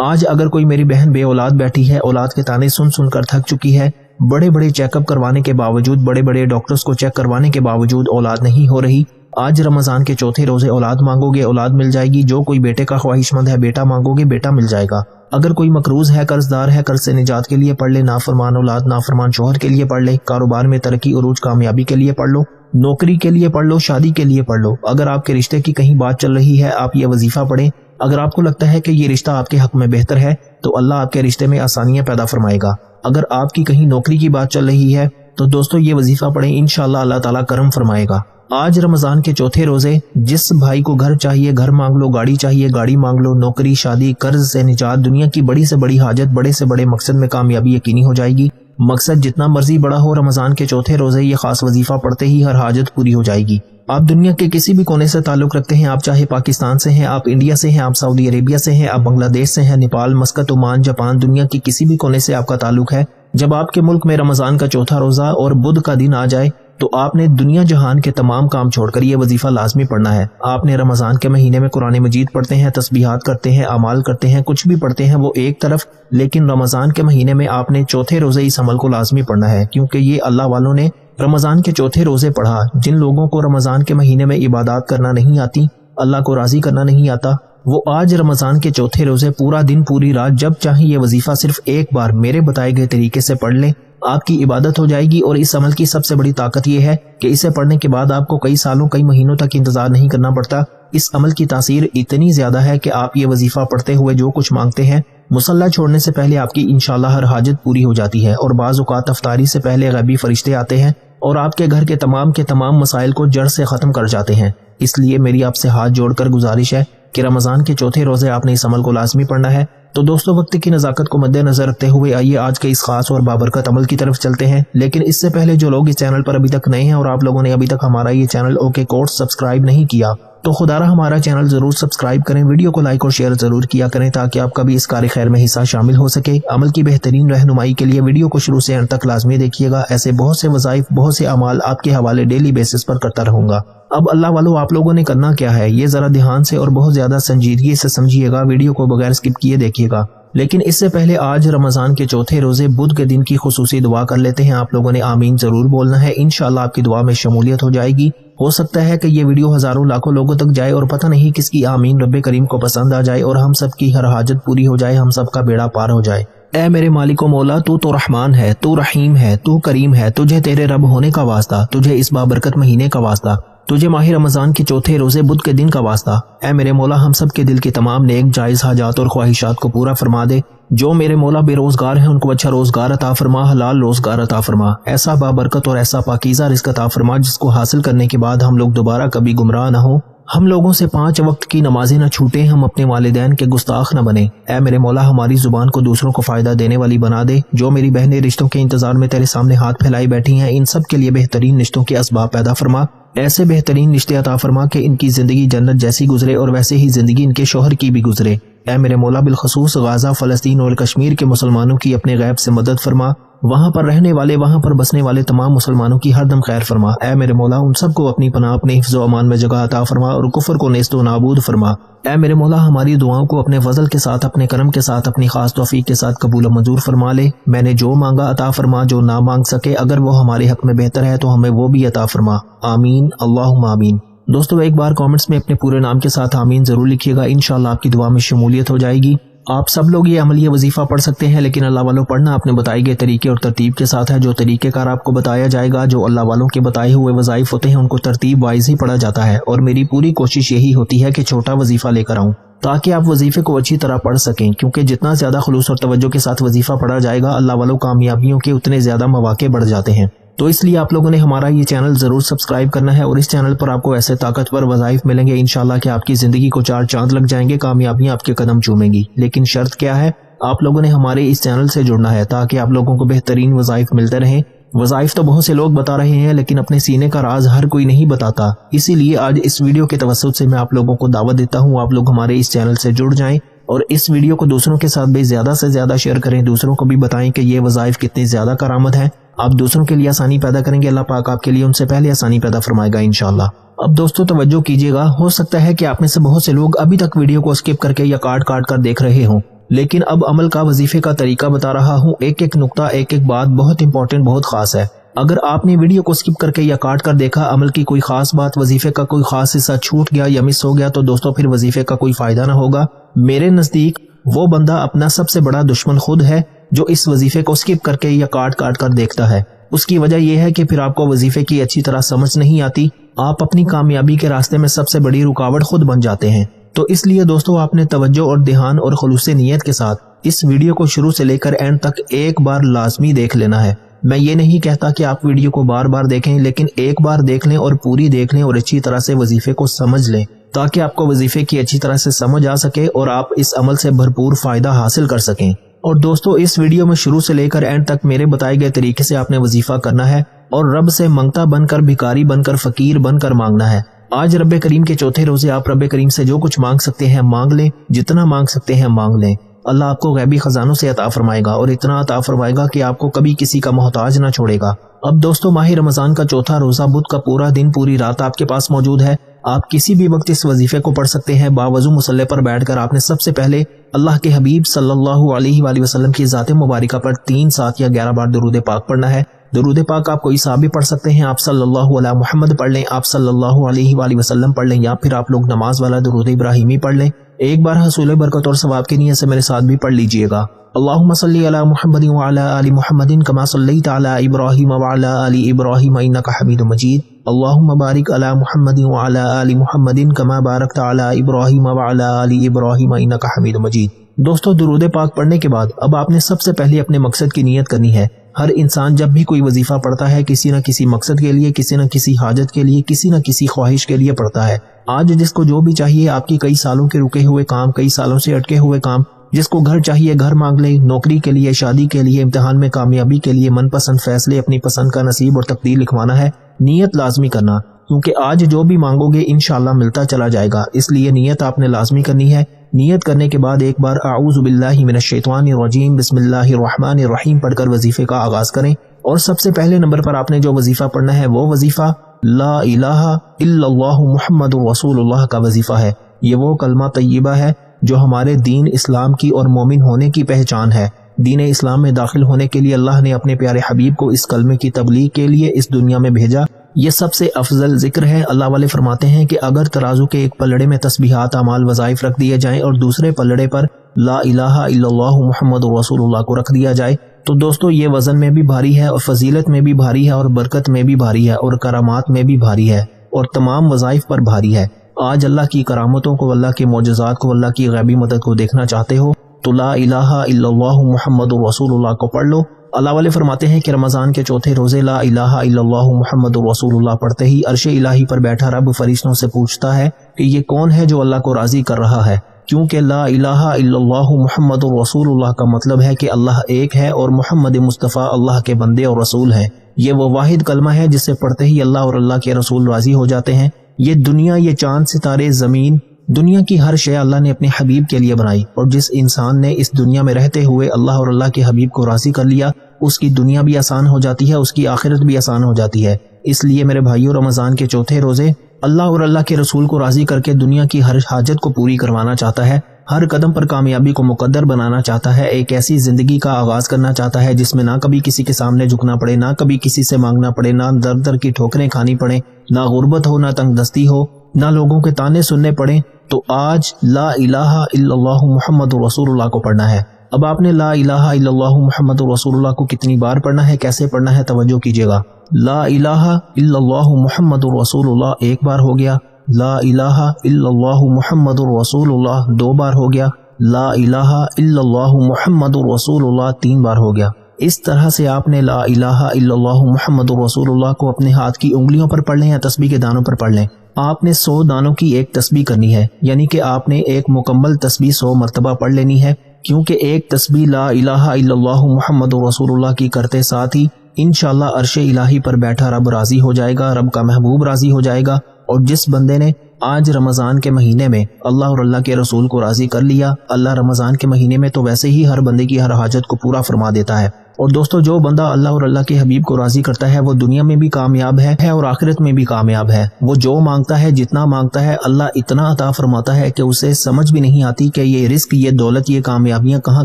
آج اگر کوئی میری بہن بے اولاد بیٹھی ہے، اولاد کے تانے سن سن کر تھک چکی ہے، بڑے بڑے چیک اپ کروانے کے باوجود، بڑے بڑے ڈاکٹرز کو چیک کروانے کے باوجود اولاد نہیں ہو رہی، آج رمضان کے چوتھے روزے اولاد مانگو گے اولاد مل جائے گی۔ جو کوئی بیٹے کا خواہش مند ہے بیٹا مانگو گے بیٹا مل جائے گا۔ اگر کوئی مقروض ہے، قرض دار ہے، قرض سے نجات کے لیے پڑھ لے، نافرمان اولاد نافرمان شوہر کے لیے پڑھ لے، کاروبار میں ترقی عروج کامیابی کے لیے پڑھ لو، نوکری کے لیے پڑھ لو، شادی کے لیے پڑھ لو۔ اگر آپ کے رشتے کی کہیں بات چل رہی ہے، آپ یہ وظیفہ پڑھیں۔ اگر آپ کو لگتا ہے کہ یہ رشتہ آپ کے حق میں بہتر ہے تو اللہ آپ کے رشتے میں آسانیاں پیدا فرمائے گا۔ اگر آپ کی کہیں نوکری کی بات چل رہی ہے تو دوستو یہ وظیفہ پڑھیں، انشاءاللہ اللہ تعالیٰ کرم فرمائے گا۔ آج رمضان کے چوتھے روزے، جس بھائی کو گھر چاہیے گھر مانگ لو، گاڑی چاہیے گاڑی مانگ لو، نوکری شادی قرض سے نجات، دنیا کی بڑی سے بڑی حاجت، بڑے سے بڑے مقصد میں کامیابی یقینی ہو جائے گی۔ مقصد جتنا مرضی بڑا ہو، رمضان کے چوتھے روزے یہ خاص وظیفہ پڑھتے ہی ہر حاجت پوری ہو جائے گی۔ آپ دنیا کے کسی بھی کونے سے تعلق رکھتے ہیں، آپ چاہے پاکستان سے ہیں، آپ انڈیا سے ہیں، آپ سعودی عربیہ سے ہیں، آپ بنگلہ دیش سے ہیں، نیپال، مسقط، عمان، جاپان، دنیا کی کسی بھی کونے سے آپ کا تعلق ہے، جب آپ کے ملک میں رمضان کا چوتھا روزہ اور بدھ کا دن آ جائے تو آپ نے دنیا جہان کے تمام کام چھوڑ کر یہ وظیفہ لازمی پڑھنا ہے۔ آپ نے رمضان کے مہینے میں قرآن مجید پڑھتے ہیں، تسبیحات کرتے ہیں، اعمال کرتے ہیں، کچھ بھی پڑھتے ہیں وہ ایک طرف، لیکن رمضان کے مہینے میں آپ نے چوتھے روزے اس عمل کو لازمی پڑھنا ہے، کیونکہ یہ اللہ والوں نے رمضان کے چوتھے روزے پڑھا۔ جن لوگوں کو رمضان کے مہینے میں عبادات کرنا نہیں آتی، اللہ کو راضی کرنا نہیں آتا، وہ آج رمضان کے چوتھے روزے پورا دن پوری رات جب چاہیں یہ وظیفہ صرف ایک بار میرے بتائے گئے طریقے سے پڑھ لیں، آپ کی عبادت ہو جائے گی۔ اور اس عمل کی سب سے بڑی طاقت یہ ہے کہ اسے پڑھنے کے بعد آپ کو کئی سالوں کئی مہینوں تک انتظار نہیں کرنا پڑتا۔ اس عمل کی تاثیر اتنی زیادہ ہے کہ آپ یہ وظیفہ پڑھتے ہوئے جو کچھ مانگتے ہیں مصلی چھوڑنے سے پہلے آپ کی انشاءاللہ ہر حاجت پوری ہو جاتی ہے، اور بعض اوقات افطاری سے پہلے غیبی فرشتے آتے ہیں اور آپ کے گھر کے تمام مسائل کو جڑ سے ختم کر جاتے ہیں۔ اس لیے میری آپ سے ہاتھ جوڑ کر گزارش ہے کہ رمضان کے چوتھے روزے آپ نے اس عمل کو لازمی پڑھنا ہے۔ تو دوستو وقت کی نزاکت کو مد نظر رکھتے ہوئے آئیے آج کے اس خاص اور بابرکت عمل کی طرف چلتے ہیں، لیکن اس سے پہلے جو لوگ اس چینل پر ابھی تک نئے ہیں اور آپ لوگوں نے ابھی تک ہمارا یہ چینل اوکے کوڈ سبسکرائب نہیں کیا تو خدا را ہمارا چینل ضرور سبسکرائب کریں، ویڈیو کو لائک اور شیئر ضرور کیا کریں تاکہ آپ کا بھی اس کار خیر میں حصہ شامل ہو سکے۔ عمل کی بہترین رہنمائی کے لیے ویڈیو کو شروع سے اینڈ تک لازمی دیکھیے گا، ایسے بہت سے وظائف، بہت سے اعمال آپ کے حوالے ڈیلی بیسس پر کرتا رہوں گا۔ اب اللہ والو آپ لوگوں نے کرنا کیا ہے یہ ذرا دھیان سے اور بہت زیادہ سنجیدگی سے سمجھیے گا، ویڈیو کو بغیر سکپ کیے دیکھیے گا۔ لیکن اس سے پہلے آج رمضان کے چوتھے روزے بدھ کے دن کی خصوصی دعا کر لیتے ہیں۔ آپ لوگوں نے آمین ضرور بولنا ہے، انشاءاللہ آپ کی دعا میں شمولیت ہو جائے گی۔ ہو سکتا ہے کہ یہ ویڈیو ہزاروں لاکھوں لوگوں تک جائے اور پتہ نہیں کس کی آمین رب کریم کو پسند آ جائے اور ہم سب کی ہر حاجت پوری ہو جائے، ہم سب کا بیڑا پار ہو جائے۔ اے میرے مالک و مولا، تو رحمان ہے، تو رحیم ہے، تو کریم ہے، تجھے تیرے رب ہونے کا واسطہ، تجھے اس بابرکت مہینے کا واسطہ، تجھے ماہ رمضان کے چوتھے روزے بدھ کے دن کا واسطہ۔ اے میرے مولا ہم سب کے دل کی تمام نیک جائز حاجات اور خواہشات کو پورا فرما دے۔ جو میرے مولا بے روزگار ہیں ان کو اچھا روزگار عطا فرما، حلال روزگار عطا فرما، ایسا بابرکت اور ایسا پاکیزہ رزق عطا فرما جس کو حاصل کرنے کے بعد ہم لوگ دوبارہ کبھی گمراہ نہ ہوں، ہم لوگوں سے 5 وقت کی نمازیں نہ چھوٹیں، ہم اپنے والدین کے گستاخ نہ بنیں۔ اے میرے مولا ہماری زبان کو دوسروں کو فائدہ دینے والی بنا دے۔ جو میری بہنیں رشتوں کے انتظار میں تیرے سامنے ہاتھ پھیلائی بیٹھی ہیں ان سب کے لیے بہترین رشتوں کے اسباب پیدا فرما، ایسے بہترین رشتے عطا فرما کہ ان کی زندگی جنت جیسی گزرے اور ویسے ہی زندگی ان کے شوہر کی بھی گزرے۔ اے میرے مولا بالخصوص غزہ، فلسطین اور کشمیر کے مسلمانوں کی اپنے غیب سے مدد فرما، وہاں پر رہنے والے، وہاں پر بسنے والے تمام مسلمانوں کی ہر دم خیر فرما۔ اے میرے مولا ان سب کو اپنی پناہ، اپنے حفظ و امان میں جگہ عطا فرما اور کفر کو نیست و نابود فرما۔ اے میرے مولا ہماری دعاؤں کو اپنے فضل کے ساتھ، اپنے کرم کے ساتھ، اپنی خاص توفیق کے ساتھ قبول و منظور فرما لے۔ میں نے جو مانگا عطا فرما، جو نہ مانگ سکے اگر وہ ہمارے حق میں بہتر ہے تو ہمیں وہ بھی عطا فرما، آمین اللہم آمین۔ دوستو ایک بار کامنٹس میں اپنے پورے نام کے ساتھ آمین ضرور لکھیے گا، انشاءاللہ آپ کی دعا میں شمولیت ہو جائے گی۔ آپ سب لوگ یہ عمل، یہ وظیفہ پڑھ سکتے ہیں، لیکن اللہ والوں پڑھنا اپنے بتائے گئے طریقے اور ترتیب کے ساتھ ہے۔ جو طریقہ کار آپ کو بتایا جائے گا، جو اللہ والوں کے بتائے ہوئے وظائف ہوتے ہیں ان کو ترتیب وائز ہی پڑھا جاتا ہے، اور میری پوری کوشش یہی ہوتی ہے کہ چھوٹا وظیفہ لے کر آؤں تاکہ آپ وظیفے کو اچھی طرح پڑھ سکیں، کیونکہ جتنا زیادہ خلوص اور توجہ کے ساتھ وظیفہ پڑھا جائے گا اللہ والوں کامیابیوں کے اتنے زیادہ مواقع بڑھ جاتے ہیں۔ تو اس لیے آپ لوگوں نے ہمارا یہ چینل ضرور سبسکرائب کرنا ہے، اور اس چینل پر آپ کو ایسے طاقتور وظائف ملیں گے انشاءاللہ کہ آپ کی زندگی کو 4 چاند لگ جائیں گے، کامیابیاں آپ کے قدم چومیں گی۔ لیکن شرط کیا ہے؟ آپ لوگوں نے ہمارے اس چینل سے جڑنا ہے تاکہ آپ لوگوں کو بہترین وظائف ملتے رہیں۔ وظائف تو بہت سے لوگ بتا رہے ہیں لیکن اپنے سینے کا راز ہر کوئی نہیں بتاتا، اسی لیے آج اس ویڈیو کے توسط سے میں آپ لوگوں کو دعوت دیتا ہوں آپ لوگ ہمارے اس چینل سے جڑ جائیں اور اس ویڈیو کو دوسروں کے ساتھ بھی زیادہ سے زیادہ شیئر کریں، دوسروں کو بھی بتائیں کہ یہ وظائف کتنی زیادہ کارآمد ہے۔ آپ دوسروں کے لیے آسانی پیدا کریں گے، اللہ پاک آپ کے لیے ان سے پہلے آسانی پیدا فرمائے گا انشاءاللہ۔ اب دوستو توجہ کیجیے گا، ہو سکتا ہے کہ آپ میں سے بہت سے لوگ ابھی تک ویڈیو کو اسکپ کر کے یا کاٹ کر دیکھ رہے ہوں، لیکن اب عمل کا وظیفے کا طریقہ بتا رہا ہوں، ایک ایک نقطہ ایک ایک بات بہت امپورٹنٹ بہت خاص ہے۔ اگر آپ نے ویڈیو کو سکپ کر کے یا کاٹ کر دیکھا، عمل کی کوئی خاص بات، وظیفے کا کوئی خاص حصہ چھوٹ گیا یا مس ہو گیا تو دوستوں پھر وظیفے کا کوئی فائدہ نہ ہوگا۔ میرے نزدیک وہ بندہ اپنا سب سے بڑا دشمن خود ہے جو اس وظیفے کو سکپ کر کے یا کاٹ کر دیکھتا ہے۔ اس کی وجہ یہ ہے کہ پھر آپ کو وظیفے کی اچھی طرح سمجھ نہیں آتی، آپ اپنی کامیابی کے راستے میں سب سے بڑی رکاوٹ خود بن جاتے ہیں۔ تو اس لیے دوستوں آپ نے توجہ اور دھیان اور خلوص نیت کے ساتھ اس ویڈیو کو شروع سے لے کر اینڈ تک ایک بار لازمی دیکھ لینا ہے۔ میں یہ نہیں کہتا کہ آپ ویڈیو کو بار بار دیکھیں، لیکن ایک بار دیکھ لیں اور پوری دیکھ لیں اور اچھی طرح سے وظیفے کو سمجھ لیں، تاکہ آپ کو وظیفے کی اچھی طرح سے سمجھ آ سکے اور آپ اس عمل سے بھرپور فائدہ حاصل کر سکیں۔ اور دوستوں اس ویڈیو میں شروع سے لے کر اینڈ تک میرے بتائے گئے طریقے سے آپ نے وظیفہ کرنا ہے اور رب سے منگتا بن کر، بھکاری بن کر، فقیر بن کر مانگنا ہے۔ آج رب کریم کے چوتھے روزے آپ رب کریم سے جو کچھ مانگ سکتے ہیں مانگ لیں، جتنا مانگ سکتے ہیں مانگ لیں۔ اللہ آپ کو غیبی خزانوں سے عطا فرمائے گا اور اتنا عطا فرمائے گا کہ آپ کو کبھی کسی کا محتاج نہ چھوڑے گا۔ اب دوستوں ماہ رمضان کا چوتھا روزہ بدھ کا پورا دن پوری رات آپ کے پاس موجود ہے۔ آپ کسی بھی وقت اس وظیفے کو پڑھ سکتے ہیں۔ باوضو مصلی پر بیٹھ کر آپ نے سب سے پہلے اللہ کے حبیب صلی اللہ علیہ وآلہ وسلم کی ذات مبارکہ پر 3، 7 یا 11 بار درود پاک پڑھنا ہے۔ درود پاک آپ کوئی سا بھی پڑھ سکتے ہیں، آپ صلی اللہ علیہ محمد پڑھ لیں، آپ صلی اللہ علیہ وآلہ وسلم پڑھ لیں، یا پھر آپ لوگ نماز والا درود ابراہیمی پڑھ لیں۔ ایک بار حصول برکت اور ثواب کی نیت سے میرے ساتھ بھی پڑھ لیجئے گا۔ اللہم صلی علی محمد وعلی آل محمد کما صلیت علی ابراہیم وعلی آل ابراہیم انک حمید مجید۔ اللہم بارک علی محمد وعلی آل محمد کما بارکت علی ابراہیم وعلی آل ابراہیم انک حمید مجید۔ دوستو درود پاک پڑھنے کے بعد اب آپ نے سب سے پہلے اپنے مقصد کی نیت کرنی ہے۔ ہر انسان جب بھی کوئی وظیفہ پڑھتا ہے کسی نہ کسی مقصد کے لیے، کسی نہ کسی حاجت کے لیے، کسی نہ کسی خواہش کے لیے پڑھتا ہے۔ آج جس کو جو بھی چاہیے، آپ کی کئی سالوں کے رکے ہوئے کام، کئی سالوں سے اٹکے ہوئے کام، جس کو گھر چاہیے گھر مانگ لے، نوکری کے لیے، شادی کے لیے، امتحان میں کامیابی کے لیے، من پسند فیصلے، اپنی پسند کا نصیب اور تقدیر لکھوانا ہے، نیت لازمی کرنا، کیونکہ آج جو بھی مانگو گے انشاءاللہ ملتا چلا جائے گا۔ اس لیے نیت آپ نے لازمی کرنی ہے۔ نیت کرنے کے بعد ایک بار اعوذ باللہ من الشیطان الرجیم بسم اللہ الرحمن الرحیم پڑھ کر وظیفے کا آغاز کریں۔ اور سب سے پہلے نمبر پر آپ نے جو وظیفہ پڑھنا ہے وہ وظیفہ لا الہ الا اللہ محمد رسول اللہ کا وظیفہ ہے۔ یہ وہ کلمہ طیبہ ہے جو ہمارے دین اسلام کی اور مومن ہونے کی پہچان ہے۔ دین اسلام میں داخل ہونے کے لیے اللہ نے اپنے پیارے حبیب کو اس کلمے کی تبلیغ کے لیے اس دنیا میں بھیجا۔ یہ سب سے افضل ذکر ہے۔ اللہ والے فرماتے ہیں کہ اگر ترازو کے ایک پلڑے میں تسبیحات، اعمال، وظائف رکھ دیے جائیں اور دوسرے پلڑے پر لا الہ الا اللہ محمد رسول اللہ کو رکھ دیا جائے تو دوستو یہ وزن میں بھی بھاری ہے اور فضیلت میں بھی بھاری ہے اور برکت میں بھی بھاری ہے اور کرامات میں بھی بھاری ہے اور تمام وظائف پر بھاری ہے۔ آج اللہ کی کرامتوں کو، اللہ کے معجزات کو، اللہ کی غیبی مدد کو دیکھنا چاہتے ہو تو لا الہ الا اللہ محمد رسول اللہ کو پڑھ لو۔ اللہ والے فرماتے ہیں کہ رمضان کے چوتھے روزے لا الہ الا اللہ محمد رسول اللہ پڑھتے ہی عرش الہی پر بیٹھا رب فرشتوں سے پوچھتا ہے کہ یہ کون ہے جو اللہ کو راضی کر رہا ہے، کیونکہ لا الہ الا اللہ محمد رسول اللہ کا مطلب ہے کہ اللہ ایک ہے اور محمد مصطفیٰ اللہ کے بندے اور رسول ہیں۔ یہ وہ واحد کلمہ ہے جسے پڑھتے ہی اللہ اور اللہ کے رسول راضی ہو جاتے ہیں۔ یہ دنیا، یہ چاند، ستارے، زمین، دنیا کی ہر شے اللہ نے اپنے حبیب کے لیے بنائی، اور جس انسان نے اس دنیا میں رہتے ہوئے اللہ اور اللہ کے حبیب کو راضی کر لیا، اس کی دنیا بھی آسان ہو جاتی ہے، اس کی آخرت بھی آسان ہو جاتی ہے۔ اس لیے میرے بھائیوں، رمضان کے چوتھے روزے اللہ اور اللہ کے رسول کو راضی کر کے دنیا کی ہر حاجت کو پوری کروانا چاہتا ہے، ہر قدم پر کامیابی کو مقدر بنانا چاہتا ہے، ایک ایسی زندگی کا آغاز کرنا چاہتا ہے جس میں نہ کبھی کسی کے سامنے جھکنا پڑے، نہ کبھی کسی سے مانگنا پڑے، نہ در در کی ٹھوکریں کھانی پڑے، نہ غربت ہو، نہ تنگ دستی ہو، نہ لوگوں کے تانے سننے پڑیں۔ تو آج لا الہ الا اللہ محمد رسول اللہ کو پڑھنا ہے۔ اب آپ نے لا الہ الا اللہ محمد رسول اللہ کو کتنی بار پڑھنا ہے، کیسے پڑھنا ہے، توجہ کیجیے گا۔ لا الہ الا اللہ محمد رسول اللہ ایک بار ہو گیا، لا الہ الا اللہ محمد رسول اللہ 2 بار ہو گیا، لا الہ الا اللہ محمد رسول اللہ 3 بار ہو گیا۔ اس طرح سے آپ نے لا الہ الا اللہ محمد رسول اللہ کو اپنے ہاتھ کی انگلیوں پر پڑھ لیں یا تسبیح کے دانوں پر پڑھ لیں۔ آپ نے 100 دانوں کی ایک تسبیح کرنی ہے، یعنی کہ آپ نے ایک مکمل تسبیح 100 مرتبہ پڑھ لینی ہے، کیونکہ ایک تسبیح لا الہ الا اللہ محمد رسول اللہ کی کرتے ساتھ ہی انشاءاللہ عرش الہی پر بیٹھا رب راضی ہو جائے گا، رب کا محبوب راضی ہو جائے گا۔ اور جس بندے نے آج رمضان کے مہینے میں اللہ اور اللہ کے رسول کو راضی کر لیا، اللہ رمضان کے مہینے میں تو ویسے ہی ہر بندے کی ہر حاجت کو پورا فرما دیتا ہے۔ اور دوستو جو بندہ اللہ اور اللہ کے حبیب کو راضی کرتا ہے وہ دنیا میں بھی کامیاب ہے اور آخرت میں بھی کامیاب ہے۔ وہ جو مانگتا ہے جتنا مانگتا ہے اللہ اتنا عطا فرماتا ہے کہ اسے سمجھ بھی نہیں آتی کہ یہ رزق، یہ دولت، یہ کامیابیاں کہاں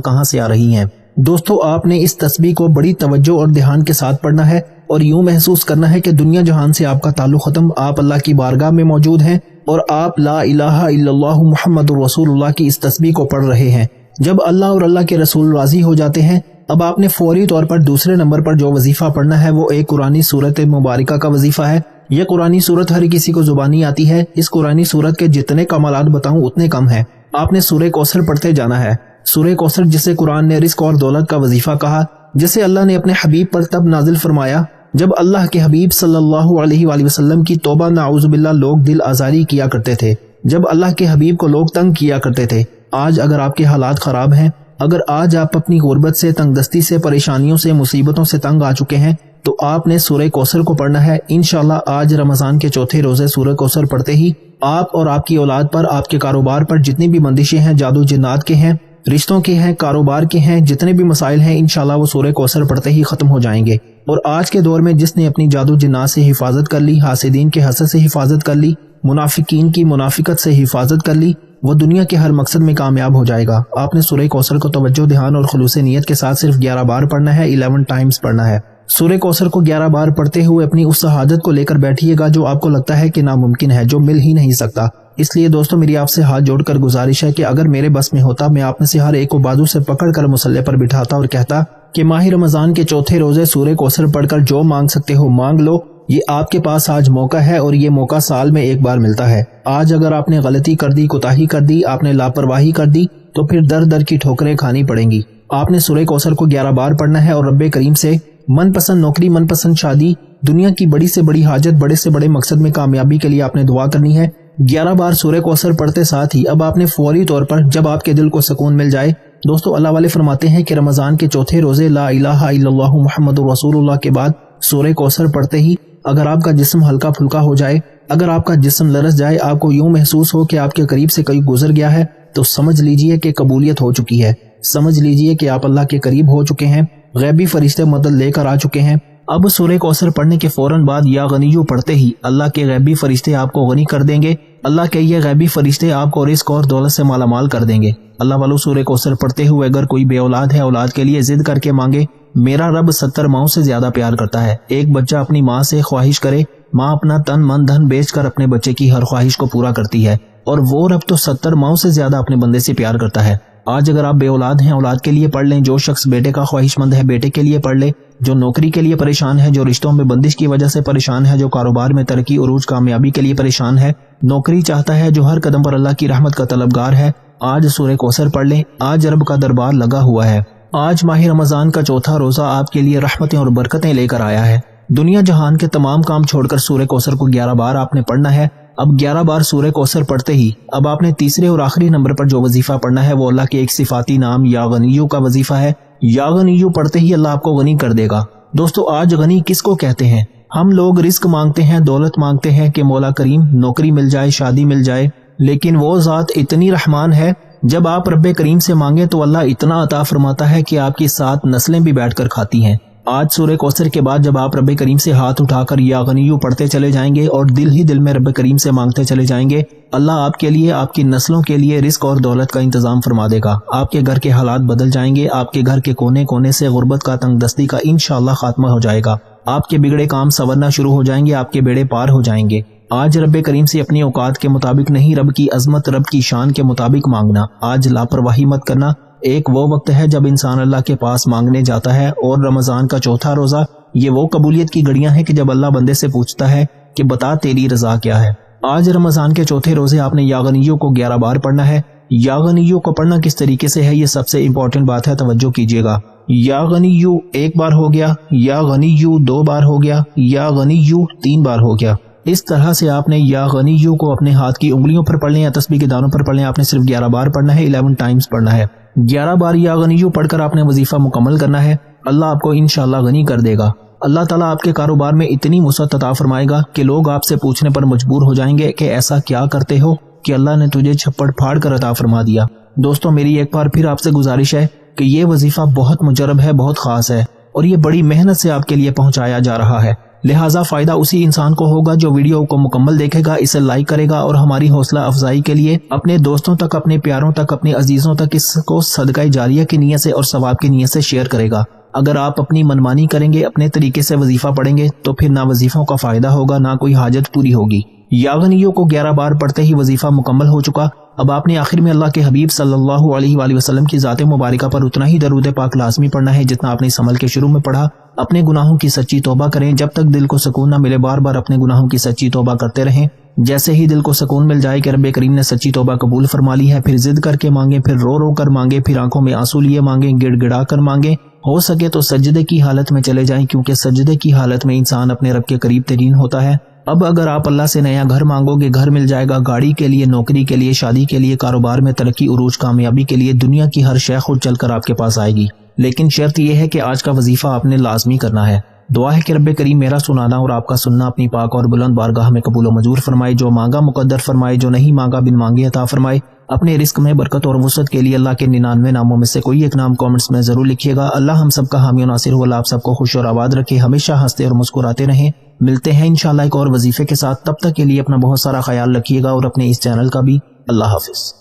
کہاں سے آ رہی ہیں۔ دوستو آپ نے اس تسبیح کو بڑی توجہ اور دھیان کے ساتھ پڑھنا ہے اور یوں محسوس کرنا ہے کہ دنیا جہان سے آپ کا تعلق ختم، آپ اللہ کی بارگاہ میں موجود ہیں اور آپ لا الہ الا اللہ محمد رسول اللہ کی اس تسبیح کو پڑھ رہے ہیں۔ جب اللہ اور اللہ کے رسول راضی ہو جاتے ہیں، اب آپ نے فوری طور پر دوسرے نمبر پر جو وظیفہ پڑھنا ہے وہ ایک قرآنی سورت مبارکہ کا وظیفہ ہے۔ یہ قرآنی سورت ہر کسی کو زبانی آتی ہے۔ اس قرآنی سورت کے جتنے کمالات بتاؤں اتنے کم ہیں۔ آپ نے سورہ کوثر پڑھتے جانا ہے۔ سورہ کوثر جسے قرآن نے رزق اور دولت کا وظیفہ کہا، جسے اللہ نے اپنے حبیب پر تب نازل فرمایا جب اللہ کے حبیب صلی اللہ علیہ وآلہ وسلم کی توبہ نعوذ باللہ لوگ دل آزاری کیا کرتے تھے، جب اللہ کے حبیب کو لوگ تنگ کیا کرتے تھے۔ آج اگر آپ کے حالات خراب ہیں، اگر آج آپ اپنی غربت سے، تنگ دستی سے، پریشانیوں سے، مصیبتوں سے تنگ آ چکے ہیں تو آپ نے سورہ کوثر کو پڑھنا ہے۔ انشاءاللہ آج رمضان کے چوتھے روزے سورہ کوثر پڑھتے ہی آپ اور آپ کی اولاد پر، آپ کے کاروبار پر جتنی بھی بندشیں ہیں، جادو جنات کے ہیں، رشتوں کے ہیں، کاروبار کے ہیں، جتنے بھی مسائل ہیں انشاءاللہ وہ سورہ کوثر پڑھتے ہی ختم ہو جائیں گے۔ اور آج کے دور میں جس نے اپنی جادو جنات سے حفاظت کر لی، حاسدین کے حسد سے حفاظت کر لی، منافقین کی منافقت سے حفاظت کر لی، وہ دنیا کے ہر مقصد میں کامیاب ہو جائے گا۔ آپ نے سورہ کوثر کو توجہ، دھیان اور خلوص نیت کے ساتھ صرف 11 بار پڑھنا ہے، 11 ٹائمز پڑھنا ہے۔ سورہ کوثر کو 11 بار پڑھتے ہوئے اپنی اس شہادت کو لے کر بیٹھیے گا جو آپ کو لگتا ہے کہ ناممکن ہے، جو مل ہی نہیں سکتا۔ اس لیے دوستو میری آپ سے ہاتھ جوڑ کر گزارش ہے کہ اگر میرے بس میں ہوتا میں آپ میں سے ہر ایک کو بازو سے پکڑ کر مصلی پر بٹھاتا اور کہتا کہ ماہ رمضان کے چوتھے روزے سورہ کوثر پڑھ کر جو مانگ سکتے ہو مانگ لو۔ یہ آپ کے پاس آج موقع ہے اور یہ موقع سال میں ایک بار ملتا ہے۔ آج اگر آپ نے غلطی کر دی، کوتاہی کر دی، آپ نے لاپرواہی کر دی تو پھر در در کی ٹھوکریں کھانی پڑیں گی۔ آپ نے سورہ کوثر کو 11 بار پڑھنا ہے اور رب کریم سے من پسند نوکری، من پسند شادی، دنیا کی بڑی سے بڑی حاجت، بڑے سے بڑے مقصد میں کامیابی کے لیے آپ نے دعا کرنی ہے۔ 11 بار سورہ کوثر پڑھتے ساتھ ہی اب آپ نے فوری طور پر جب آپ کے دل کو سکون مل جائے، دوستو اللہ والے فرماتے ہیں کہ رمضان کے چوتھے روزے لا الہ الا اللہ محمد رسول اللہ کے بعد سورہ کوثر پڑھتے ہی اگر آپ کا جسم ہلکا پھلکا ہو جائے، اگر آپ کا جسم لرز جائے، آپ کو یوں محسوس ہو کہ آپ کے قریب سے کوئی گزر گیا ہے، تو سمجھ لیجئے کہ قبولیت ہو چکی ہے، سمجھ لیجئے کہ آپ اللہ کے قریب ہو چکے ہیں، غیبی فرشتے مدد لے کر آ چکے ہیں۔ اب سورہ کوثر پڑھنے کے فوراً بعد یا غنیو پڑھتے ہی اللہ کے غیبی فرشتے آپ کو غنی کر دیں گے۔ اللہ کے یہ غیبی فرشتے آپ کو رزق اور دولت سے مالا مال کر دیں گے۔ اللہ والو سورہ کوثر پڑھتے ہوئے اگر کوئی بے اولاد ہے، اولاد کے لیے ضد کر کے مانگے، میرا رب 70 ماؤں سے زیادہ پیار کرتا ہے۔ ایک بچہ اپنی ماں سے خواہش کرے، ماں اپنا تن من دھن بیچ کر اپنے بچے کی ہر خواہش کو پورا کرتی ہے، اور وہ رب تو 70 ماؤں سے زیادہ اپنے بندے سے پیار کرتا ہے۔ آج اگر آپ بے اولاد ہیں، اولاد کے لیے پڑھ لیں۔ جو شخص بیٹے کا خواہش مند ہے بیٹے کے لیے پڑھ لے۔ جو نوکری کے لیے پریشان ہے، جو رشتوں میں بندش کی وجہ سے پریشان ہے، جو کاروبار میں ترقی عروج کامیابی کے لیے پریشان ہے، نوکری چاہتا ہے، جو ہر قدم پر اللہ کی رحمت کا طلبگار ہے، آج سورہ کوثر پڑھ لیں۔ آج رب کا دربار لگا ہوا ہے۔ آج ماہ رمضان کا چوتھا روزہ آپ کے لیے رحمتیں اور برکتیں لے کر آیا ہے۔ دنیا جہان کے تمام کام چھوڑ کر سورہ کوثر کو 11 بار آپ نے پڑھنا ہے۔ اب 11 بار سورہ کوثر پڑھتے ہی اب آپ نے تیسرے اور آخری نمبر پر جو وظیفہ پڑھنا ہے وہ اللہ کے ایک صفاتی نام یا غنیو کا وظیفہ ہے۔ یا غنیو پڑھتے ہی اللہ آپ کو غنی کر دے گا۔ دوستو آج غنی کس کو کہتے ہیں؟ ہم لوگ رزق مانگتے ہیں، دولت مانگتے ہیں کہ مولا کریم نوکری مل جائے، شادی مل جائے، لیکن وہ ذات اتنی رحمان ہے، جب آپ رب کریم سے مانگیں تو اللہ اتنا عطا فرماتا ہے کہ آپ کی 7 نسلیں بھی بیٹھ کر کھاتی ہیں۔ آج سورہ کوثر کے بعد جب آپ رب کریم سے ہاتھ اٹھا کر یا غنیو پڑھتے چلے جائیں گے اور دل ہی دل میں رب کریم سے مانگتے چلے جائیں گے، اللہ آپ کے لیے، آپ کی نسلوں کے لیے رزق اور دولت کا انتظام فرما دے گا۔ آپ کے گھر کے حالات بدل جائیں گے، آپ کے گھر کے کونے کونے سے غربت کا، تنگ دستی کا انشاءاللہ خاتمہ ہو جائے گا۔ آپ کے بگڑے کام سنورنا شروع ہو جائیں گے، آپ کے بیڑے پار ہو جائیں گے۔ آج رب کریم سے اپنی اوقات کے مطابق نہیں، رب کی عظمت، رب کی شان کے مطابق مانگنا۔ آج لاپرواہی مت کرنا۔ ایک وہ وقت ہے جب انسان اللہ کے پاس مانگنے جاتا ہے، اور رمضان کا چوتھا روزہ یہ وہ قبولیت کی گھڑیاں ہیں کہ جب اللہ بندے سے پوچھتا ہے کہ بتا تیری رضا کیا ہے۔ آج رمضان کے چوتھے روزے آپ نے یا غنیو کو 11 بار پڑھنا ہے۔ یا غنیو کو پڑھنا کس طریقے سے ہے، یہ سب سے امپورٹنٹ بات ہے، توجہ کیجیے گا۔ یا غنیو 1 بار ہو گیا، یا غنیو 2 بار ہو گیا، یا غنیو 3 بار ہو گیا۔ اس طرح سے آپ نے یا غنیو کو اپنے ہاتھ کی انگلیوں پر پڑھ لیں یا تسبیح کے دانوں پر پڑھ لیں۔ آپ نے صرف 11 بار پڑھنا ہے، 11 ٹائمز پڑھنا ہے۔ 11 بار یا غنیو پڑھ کر آپ نے وظیفہ مکمل کرنا ہے۔ اللہ آپ کو انشاءاللہ غنی کر دے گا۔ اللہ تعالیٰ آپ کے کاروبار میں اتنی وسعت عطا فرمائے گا کہ لوگ آپ سے پوچھنے پر مجبور ہو جائیں گے کہ ایسا کیا کرتے ہو کہ اللہ نے تجھے چھپڑ پھاڑ کر عطا فرما دیا۔ دوستو میری ایک بار پھر آپ سے گزارش ہے کہ یہ وظیفہ بہت مجرب ہے، بہت خاص ہے، اور یہ بڑی محنت سے آپ کے لیے پہنچایا جا رہا ہے، لہٰذا فائدہ اسی انسان کو ہوگا جو ویڈیو کو مکمل دیکھے گا، اسے لائک کرے گا اور ہماری حوصلہ افزائی کے لیے اپنے دوستوں تک، اپنے پیاروں تک، اپنے عزیزوں تک اس کو صدقہ جاریہ کی نیت سے اور ثواب کی نیت سے شیئر کرے گا۔ اگر آپ اپنی منمانی کریں گے، اپنے طریقے سے وظیفہ پڑھیں گے تو پھر نہ وظیفوں کا فائدہ ہوگا، نہ کوئی حاجت پوری ہوگی۔ یا غنیوں کو 11 بار پڑھتے ہی وظیفہ مکمل ہو چکا، اب آپ نے آخر میں اللہ کے حبیب صلی اللہ علیہ وآلہ وسلم کی ذات مبارکہ پر اتنا ہی درود پاک لازمی پڑھنا ہے جتنا آپ نے اس عمل کے شروع میں پڑھا۔ اپنے گناہوں کی سچی توبہ کریں، جب تک دل کو سکون نہ ملے بار بار اپنے گناہوں کی سچی توبہ کرتے رہیں۔ جیسے ہی دل کو سکون مل جائے کہ رب کریم نے سچی توبہ قبول فرما لی ہے، پھر ضد کر کے مانگیں، پھر رو رو کر مانگیں، پھر آنکھوں میں آنسو لیے مانگیں، گڑ گڑا کر مانگیں، ہو سکے تو سجدے کی حالت میں چلے جائیں، کیونکہ سجدے کی حالت میں انسان اپنے رب کے قریب ترین ہوتا ہے۔ اب اگر آپ اللہ سے نیا گھر مانگو گے، گھر مل جائے گا، گاڑی کے لیے، نوکری کے لیے، شادی کے لیے، کاروبار میں ترقی، عروج، کامیابی کے لیے دنیا کی ہر شے خود چل کر آپ کے پاس آئے گی، لیکن شرط یہ ہے کہ آج کا وظیفہ آپ نے لازمی کرنا ہے۔ دعا ہے کہ رب کریم میرا سنانا اور آپ کا سننا اپنی پاک اور بلند بارگاہ میں قبول و منظور فرمائے، جو مانگا مقدر فرمائے، جو نہیں مانگا بن مانگے عطا فرمائے۔ اپنے رزق میں برکت اور وسعت کے لیے اللہ کے 99 ناموں میں سے کوئی ایک نام کامنٹس میں ضرور لکھیے گا۔ اللہ ہم سب کا حامی و ناصر ہو، اللہ آپ سب کو خوش اور آباد رکھے، ہمیشہ ہنستے اور مسکراتے رہیں۔ ملتے ہیں انشاءاللہ ایک اور وظیفے کے ساتھ، تب تک کے لیے اپنا بہت سارا خیال رکھیے گا اور اپنے اس چینل کا بھی۔ اللہ حافظ۔